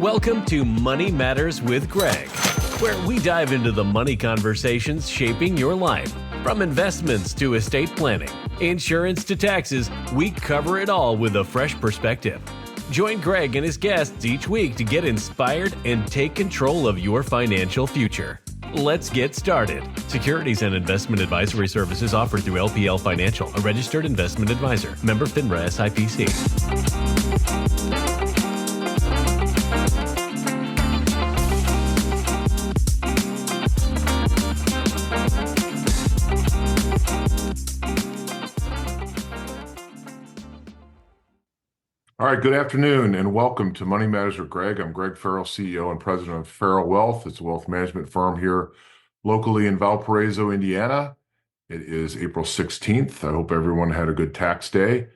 Welcome to Money Matters with Greg, where we dive into the money conversations shaping your life. From investments to estate planning, insurance to taxes, we cover it all with a fresh perspective. Join Greg and his guests each week to get inspired and take control of your financial future. Let's get started. Securities and investment advisory services offered through LPL Financial, a registered investment advisor. Member FINRA SIPC. All right, good afternoon and welcome to Money Matters with Greg. I'm Greg Farrell, CEO and president of Farrell Wealth. It's a wealth management firm here locally in Valparaiso, Indiana. It is April 16th. I hope everyone had a good tax day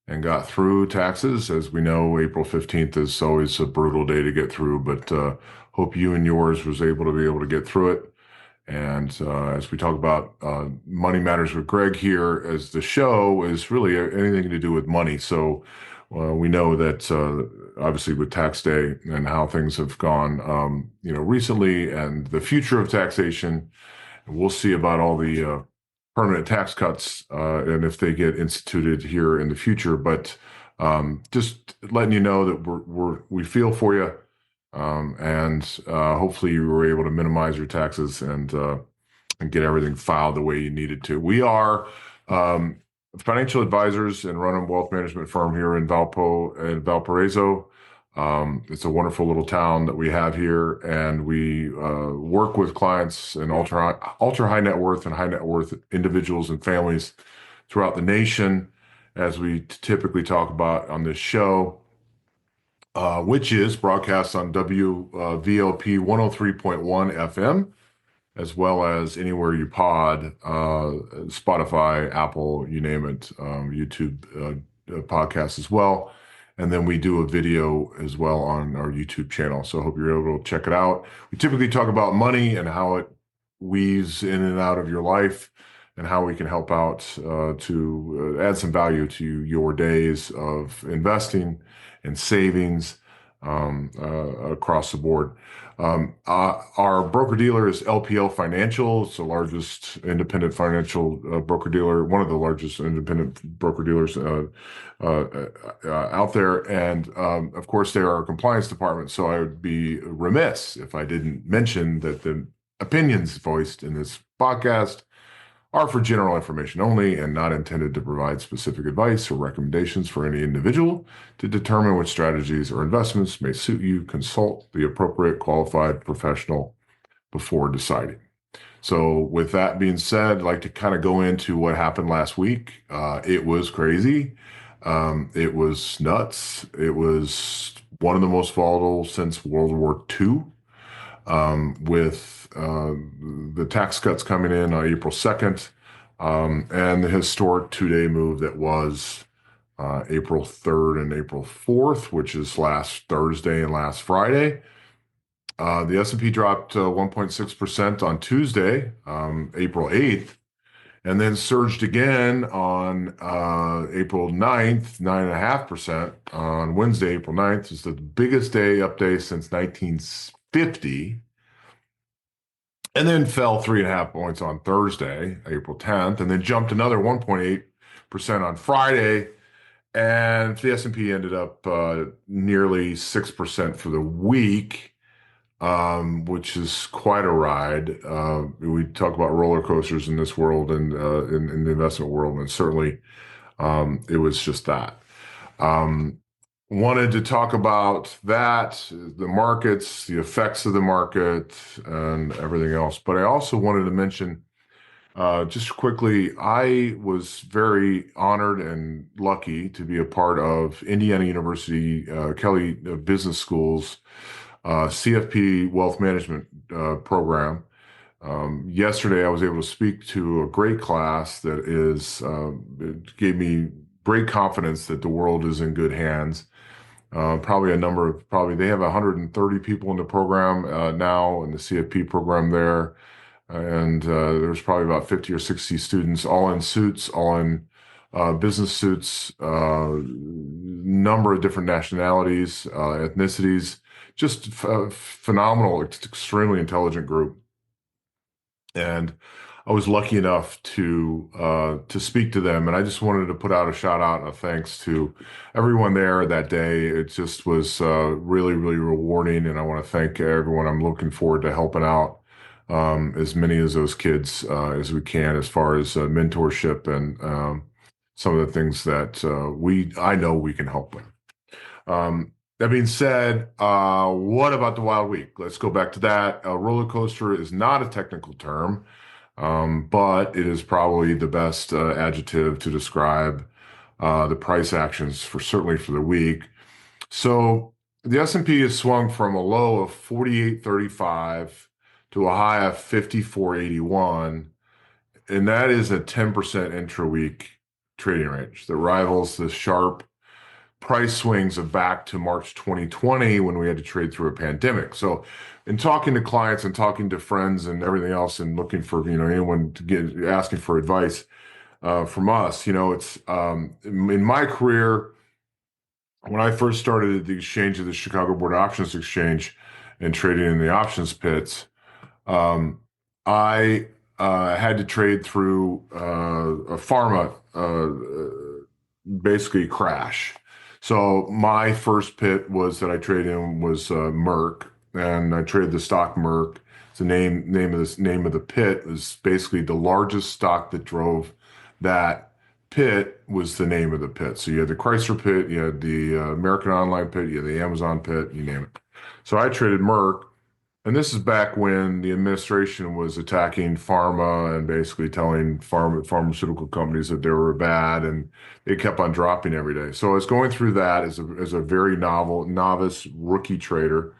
and got through taxes. As we know, April 15th is always a brutal day to get through, but hope you and yours was able to get through it. And as we talk about Money Matters with Greg here, as the show is really anything to do with money. So we know that obviously with tax day and how things have gone, recently, and the future of taxation, we'll see about all the permanent tax cuts and if they get instituted here in the future. But just letting you know that we feel for you, and hopefully you were able to minimize your taxes and get everything filed the way you needed to. We are financial advisors and run a wealth management firm here in Valparaiso. It's a wonderful little town that we have here, and we work with clients and ultra high net worth and high net worth individuals and families throughout the nation, as we typically talk about on this show, which is broadcast on WWII 103.1 FM. As well as anywhere you pod, Spotify, Apple, you name it, YouTube podcasts as well. And then we do a video as well on our YouTube channel. So I hope you're able to check it out. We typically talk about money and how it weaves in and out of your life and how we can help out to add some value to your days of investing and savings across the board. Our broker-dealer is LPL Financial. It's the largest independent financial broker-dealer, one of the largest independent broker-dealers out there. And, of course, they are our compliance department. So I would be remiss if I didn't mention that the opinions voiced in this podcast are for general information only and not intended to provide specific advice or recommendations for any individual. To determine which strategies or investments may suit you, consult the appropriate qualified professional before deciding. So with that being said, I'd like to kind of go into what happened last week. It was crazy. It was nuts. It was one of the most volatile since World War II. With the tax cuts coming in on April 2nd, and the historic two-day move that was April 3rd and April 4th, which is last Thursday and last Friday. The S&P dropped 1.6% on Tuesday, April 8th, and then surged again on April 9th, 9.5% on Wednesday, April 9th. It's the biggest up day since 1950. And then fell 3.5 points on Thursday, April 10th, and then jumped another 1.8% on Friday. And the S&P ended up nearly 6% for the week, which is quite a ride. We talk about roller coasters in this world and in the investment world, and certainly it was just that. Wanted to talk about that, the markets, the effects of the market, and everything else. But I also wanted to mention, just quickly, I was very honored and lucky to be a part of Indiana University Kelley Business School's CFP Wealth Management program. Yesterday, I was able to speak to a great class that it gave me great confidence that the world is in good hands. They have 130 people in the program now in the CFP program there. And there's probably about 50 or 60 students, all in suits, all in business suits, number of different nationalities, ethnicities, just phenomenal, extremely intelligent group. And I was lucky enough to speak to them, and I just wanted to put out a shout out and a thanks to everyone there that day. It just was really, really rewarding, and I want to thank everyone. I'm looking forward to helping out as many of those kids as we can, as far as mentorship and some of the things that I know we can help with. That being said, what about the Wild Week? Let's go back to that. A roller coaster is not a technical term, but it is probably the best adjective to describe the price actions certainly for the week. So the S&P has swung from a low of 48.35 to a high of 54.81, and that is a 10% intra-week trading range that rivals the sharp price swings of back to March 2020 when we had to trade through a pandemic. So in talking to clients and talking to friends and everything else and looking for, anyone asking for advice from us, it's in my career, when I first started at the exchange of the Chicago Board of Options Exchange and trading in the options pits, I had to trade through a pharma basically crash. So my first pit that I traded in was Merck, and I traded the stock Merck. The name of the pit was basically the largest stock that drove that pit was the name of the pit. So you had the Chrysler pit, you had the American Online pit, you had the Amazon pit, you name it. So I traded Merck, and this is back when the administration was attacking pharma and basically telling pharmaceutical companies that they were bad, and they kept on dropping every day. So I was going through that as a very novice rookie trader.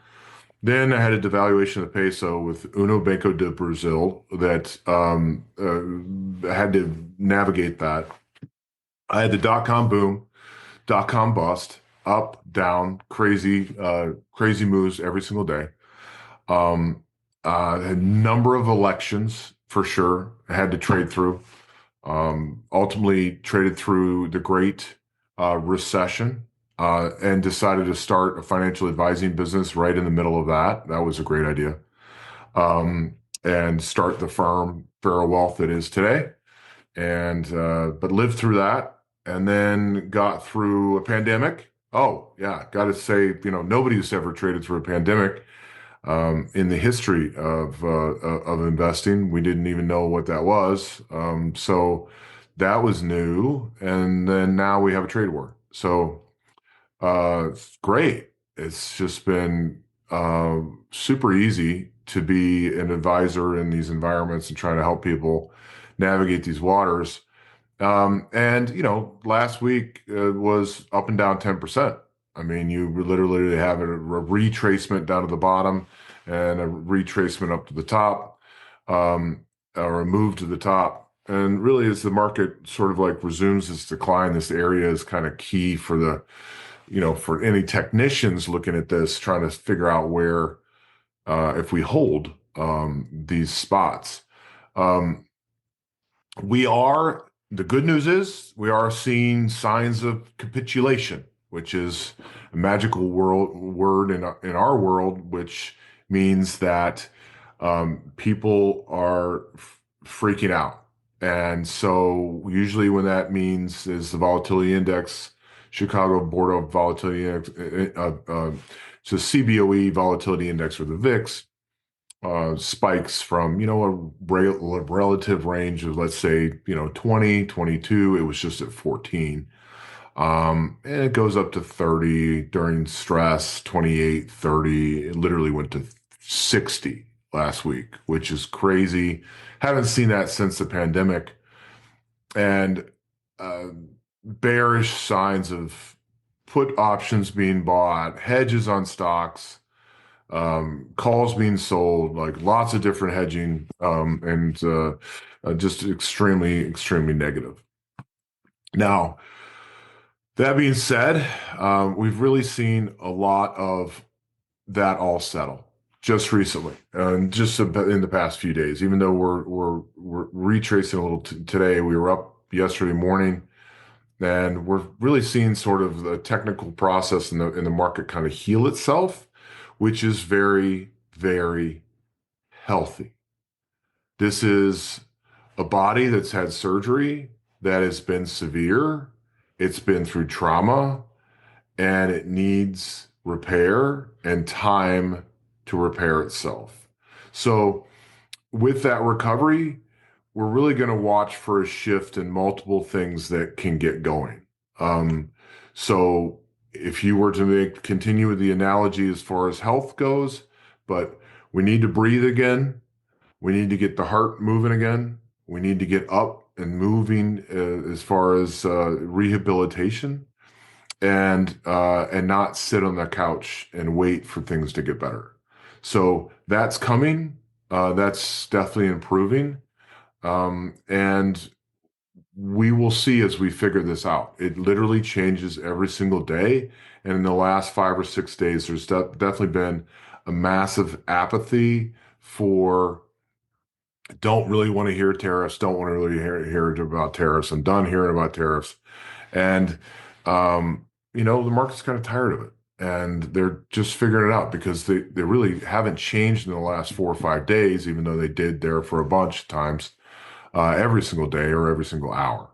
Then I had a devaluation of the peso with Uno Banco de Brazil that I had to navigate that. I had the dot-com boom, dot-com bust, up, down, crazy moves every single day. A number of elections for sure I had to trade through. Ultimately traded through the Great Recession and decided to start a financial advising business right in the middle of that. That was a great idea. And start the firm Farrell Wealth that is today. And but lived through that and then got through a pandemic. Oh yeah, got to say, nobody's ever traded through a pandemic. In the history of investing, we didn't even know what that was. So that was new, and then now we have a trade war. So it's great. It's just been super easy to be an advisor in these environments and trying to help people navigate these waters. And last week was up and down 10%. I mean, you literally have a retracement down to the bottom and a retracement up to the top, or a move to the top. And really, as the market sort of like resumes its decline, this area is kind of key for for any technicians looking at this, trying to figure out where, if we hold these spots. The good news is we are seeing signs of capitulation, which is a magical word in our world, which means that people are freaking out. And so usually when that means is the volatility index, Chicago Board of Volatility Index, so CBOE volatility index, or the VIX, spikes from, a relative range of, let's say, 20, 22. It was just at 14. And it goes up to 30 during stress, 28, 30. It literally went to 60 last week, which is crazy. Haven't seen that since the pandemic. And bearish signs of put options being bought, hedges on stocks, calls being sold, like lots of different hedging, and just extremely, extremely negative. Now, that being said, we've really seen a lot of that all settle just recently, and just in the past few days. Even though we're retracing a little today, we were up yesterday morning And we're really seeing sort of the technical process in the market kind of heal itself, which is very, very healthy. This is a body that's had surgery that has been severe. It's been through trauma and it needs repair and time to repair itself. So with that recovery, we're really going to watch for a shift in multiple things that can get going. Um, so if you were to continue with the analogy as far as health goes, but we need to breathe again. We need to get the heart moving again. We need to get up and moving as far as rehabilitation and not sit on the couch and wait for things to get better. So that's coming. That's definitely improving. And we will see as we figure this out. It literally changes every single day. And in the last 5 or 6 days, there's definitely been a massive apathy for don't really want to hear tariffs, don't want to really hear about tariffs. I'm done hearing about tariffs. And, the market's kind of tired of it. And they're just figuring it out because they really haven't changed in the last 4 or 5 days, even though they did there for a bunch of times, every single day or every single hour.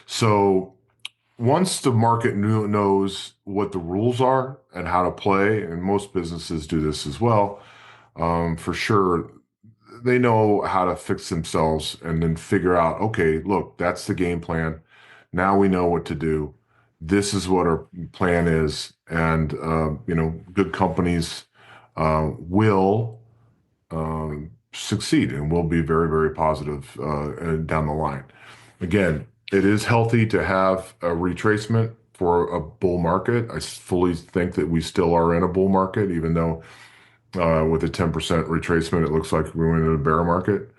So once the market knows what the rules are and how to play, and most businesses do this as well, for sure, they know how to fix themselves and then figure out, okay, look, that's the game plan. Now we know what to do. This is what our plan is. And, good companies will succeed and will be very, very positive down the line. Again, it is healthy to have a retracement for a bull market. I fully think that we still are in a bull market, even though with a 10% retracement, it looks like we went into a bear market.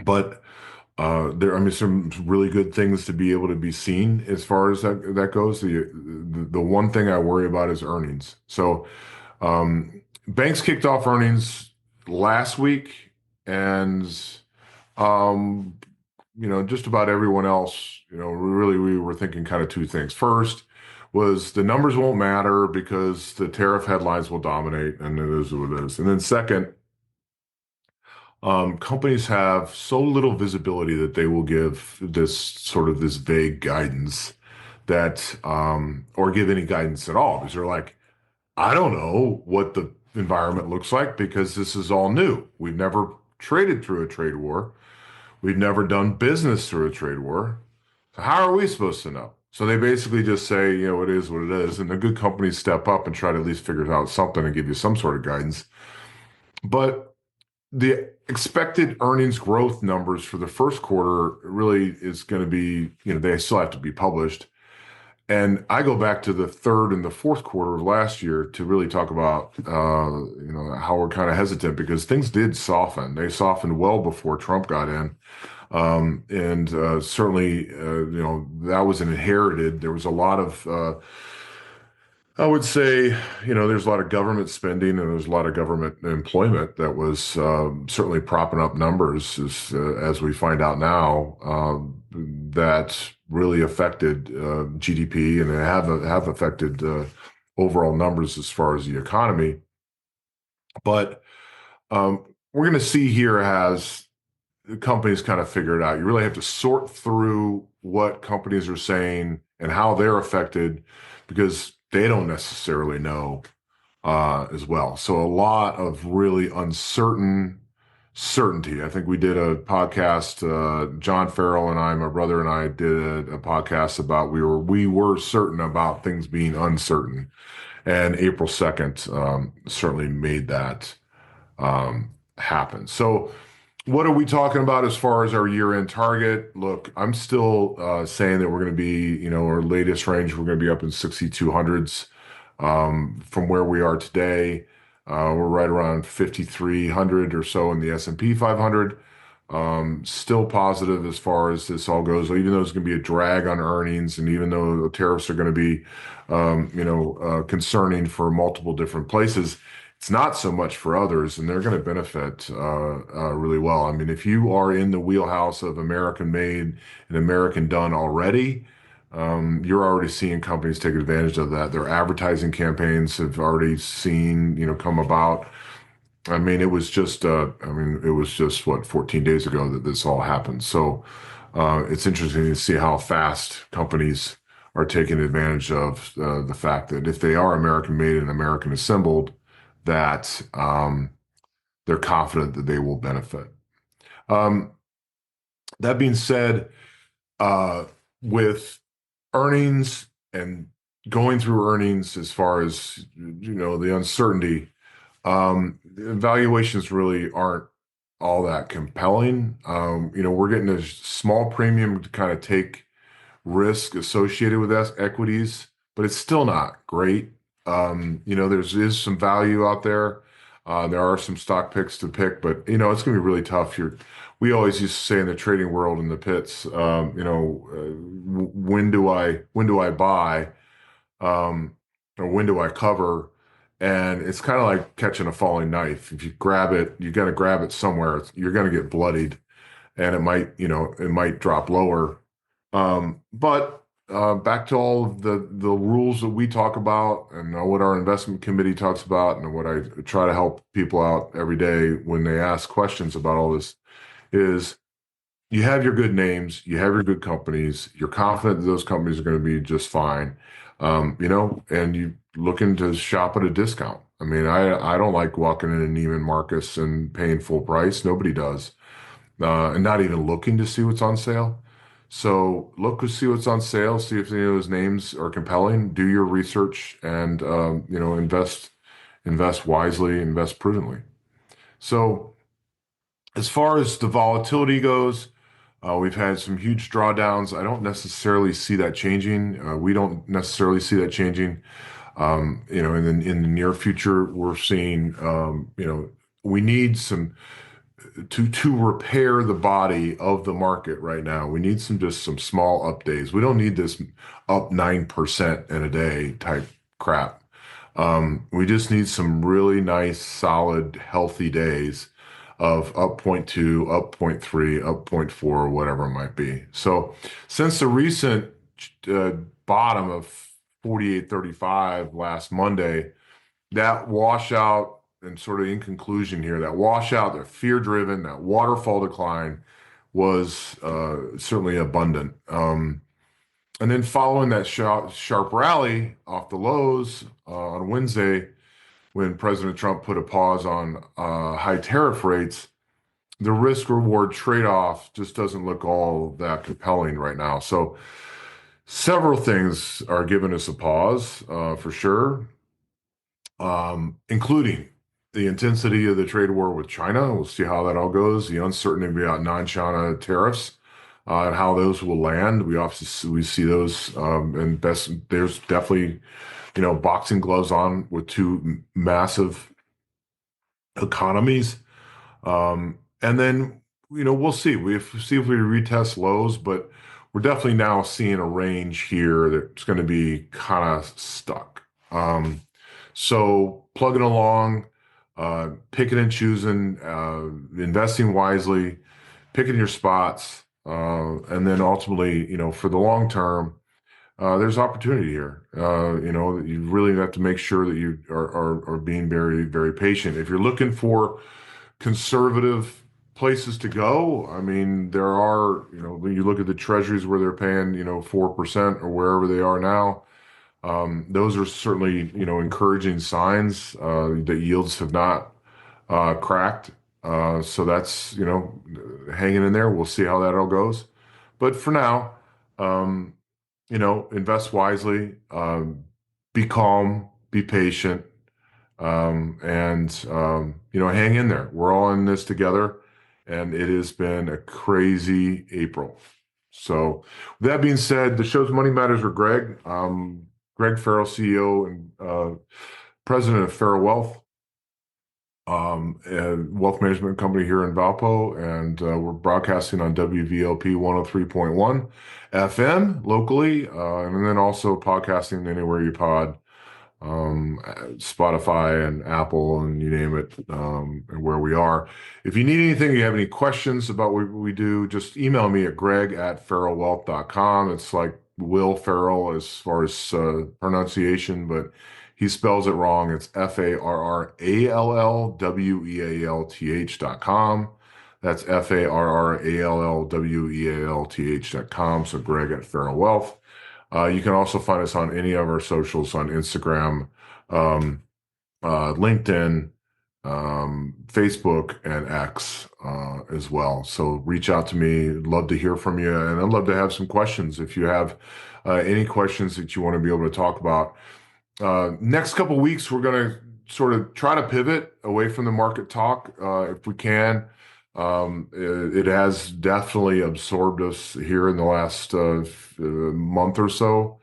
But some really good things to be able to be seen as far as that goes. The one thing I worry about is earnings. So banks kicked off earnings last week, and just about everyone else, we were thinking kind of two things. First was the numbers won't matter because the tariff headlines will dominate, and it is what it is. And then second, companies have so little visibility that they will give this vague guidance that, or give any guidance at all, because they're like, I don't know what the environment looks like because this is all new. We've never traded through a trade war. We've never done business through a trade war. So how are we supposed to know? So they basically just say, it is what it is. And the good companies step up and try to at least figure out something and give you some sort of guidance. But the expected earnings growth numbers for the first quarter really is going to be, they still have to be published. And I go back to the third and the fourth quarter of last year to really talk about, how we're kind of hesitant because things did soften. They softened well before Trump got in. Certainly, that was inherited. There was a lot of, I would say, there's a lot of government spending and there's a lot of government employment that was certainly propping up numbers as we find out now, that really affected GDP and have affected overall numbers as far as the economy. But we're going to see here as companies kind of figure it out. You really have to sort through what companies are saying and how they're affected because they don't necessarily know as well. So a lot of really certainty. I think we did a podcast, John Farrell and I, my brother and I did a podcast about we were certain about things being uncertain. And April 2nd certainly made that happen. So what are we talking about as far as our year-end target? Look, I'm still saying that we're going to be, our latest range, we're going to be up in 6,200s from where we are today. We're right around 5,300 or so in the S&P 500. Still positive as far as this all goes, even though it's going to be a drag on earnings, and even though the tariffs are going to be, concerning for multiple different places, It's not so much for others, and they're going to benefit really well. I mean, if you are in the wheelhouse of American made and American done already, you're already seeing companies take advantage of that. Their advertising campaigns have already seen, come about. I mean, it was just what, 14 days ago that this all happened. So it's interesting to see how fast companies are taking advantage of the fact that if they are American made and American assembled, that they're confident that they will benefit. Um, that being said, uh, with earnings and going through earnings as far as, the uncertainty, valuations really aren't all that compelling. We're getting a small premium to kind of take risk associated with equities, but it's still not great. Is some value out there. There are some stock picks to pick, but it's going to be really tough. We always used to say in the trading world in the pits, when do I buy, or when do I cover? And it's kind of like catching a falling knife. If you grab it, you got to grab it somewhere. You're going to get bloodied, and it might drop lower. But back to all of the rules that we talk about and what our investment committee talks about and what I try to help people out every day when they ask questions about all this is you have your good names, you have your good companies, you're confident that those companies are going to be just fine, and you looking to shop at a discount. I mean, I don't like walking in a Neiman Marcus and paying full price. Nobody does, and not even looking to see what's on sale. So look to see what's on sale, see if any of those names are compelling, do your research and, invest wisely, invest prudently. So as far as the volatility goes, we've had some huge drawdowns. I don't necessarily see that changing. We don't necessarily see that changing. In the near future, we're seeing, we need some to repair the body of the market right now. We need some small up days. We don't need this up 9% in a day type crap. We just need some really nice, solid, healthy days of up 0.2, up 0.3, up 0.4, whatever it might be. So since the recent uh, bottom of 48.35 last Monday, that washout and sort of in conclusion here, that washout, that fear-driven, that waterfall decline was certainly abundant. And then following that sharp rally off the lows on Wednesday, when President Trump put a pause on high tariff rates, the risk-reward trade-off just doesn't look all that compelling right now. So several things are giving us a pause for sure, including the intensity of the trade war with China. We'll see how that all goes. The uncertainty about non-China tariffs and how those will land. We see those, and there's definitely, boxing gloves on with two massive economies. And then, we'll see. See if we retest lows, but we're definitely now seeing a range here that's going to be kind of stuck. So plugging along, picking and choosing, investing wisely, picking your spots, and then ultimately, for the long term, there's opportunity here. You really have to make sure that you are being very, very patient. If you're looking for conservative places to go, I mean, there are, when you look at the treasuries where they're paying, 4% or wherever they are now, those are certainly, encouraging signs that yields have not cracked. So that's, hanging in there. We'll see how that all goes. But for now, invest wisely, be calm, be patient, and hang in there. We're all in this together, and it has been a crazy April. So with that being said, the show's Money Matters with Greg. Greg Farrell, CEO and president of Farrell Wealth, a wealth management company here in Valpo, and we're broadcasting on WVLP 103.1 FM locally, and then also podcasting anywhere you pod. Spotify and Apple and you name it, and where we are. If you need anything, you have any questions about what we do, just email me at greg@farrellwealth.com. It's like Will Ferrell as far as pronunciation, but he spells it wrong. It's FARRALLWEALTH.com. That's FARRALLWEALTH.com. So greg@farrellwealth. You can also find us on any of our socials on Instagram, LinkedIn, Facebook, and X as well. So reach out to me. Love to hear from you. And I'd love to have some questions. If you have any questions that you want to be able to talk about. Next couple of weeks, we're going to sort of try to pivot away from the market talk if we can. It has definitely absorbed us here in the last month or so,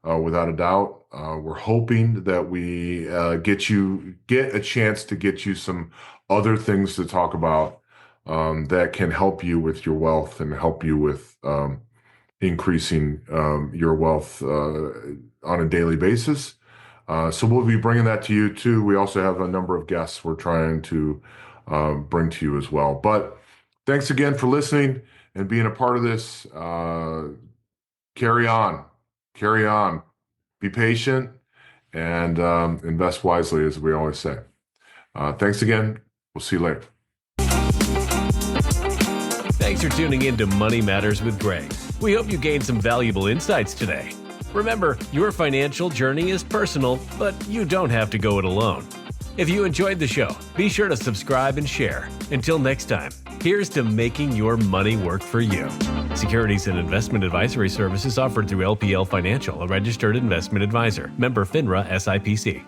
without a doubt. We're hoping that we get a chance to get you some other things to talk about that can help you with your wealth and help you with increasing your wealth on a daily basis. So we'll be bringing that to you too. We also have a number of guests we're trying to bring to you as well. But thanks again for listening and being a part of this. Carry on, be patient, and invest wisely, as we always say. Thanks again. We'll see you later. Thanks for tuning in to Money Matters with Greg. We hope you gained some valuable insights today. Remember, your financial journey is personal, but you don't have to go it alone. If you enjoyed the show, be sure to subscribe and share. Until next time, here's to making your money work for you. Securities and investment advisory services offered through LPL Financial, a registered investment advisor. Member FINRA SIPC.